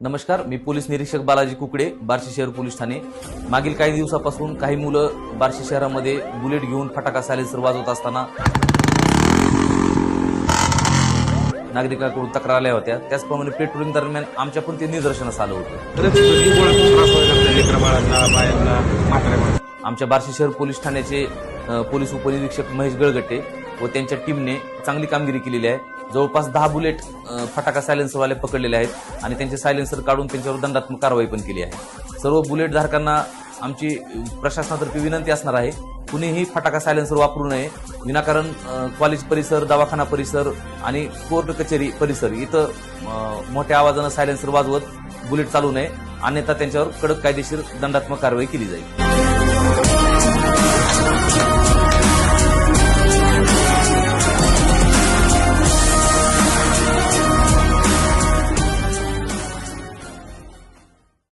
नमस्कार, मी पोलीस निरीक्षक बालाजी कुकडे, बार्शी शहर पोलीस ठाणे। मागील काही दिवसापासून काही मुलं बार्शी शहरामध्ये बुलेट घेऊन फटाका सायलेन्सर वाजवत असताना नागरिकांकडून तक्रार आल्या होत्या। त्याचप्रमाणे पेट्रोलिंग दरम्यान आमच्या पण ते निदर्शनास आलं होतं। आमच्या बार्शी शहर पोलीस ठाण्याचे पोलीस उपनिरीक्षक महेश गळगटे व त्यांच्या टीमने चांगली कामगिरी केलेली आहे। जवळपास 10 बुलेट फटाका सायलेन्सरवाले पकडलेले आहेत आणि त्यांचे सायलेन्सर काढून त्यांच्यावर दंडात्मक कारवाई पण केली आहे। सर्व बुलेट धारकांना आमची प्रशासनातर्फे विनंती असणार आहे, कुणीही फटाका सायलेन्सर वापरू नये। विनाकारण कॉलेज परिसर, दवाखाना परिसर आणि कोर्ट कचेरी परिसर इथं मोठ्या आवाजानं सायलेन्सर वाजवत बुलेट चालू नये, अन्यथा त्यांच्यावर कडक कायदेशीर दंडात्मक कारवाई केली जाईल।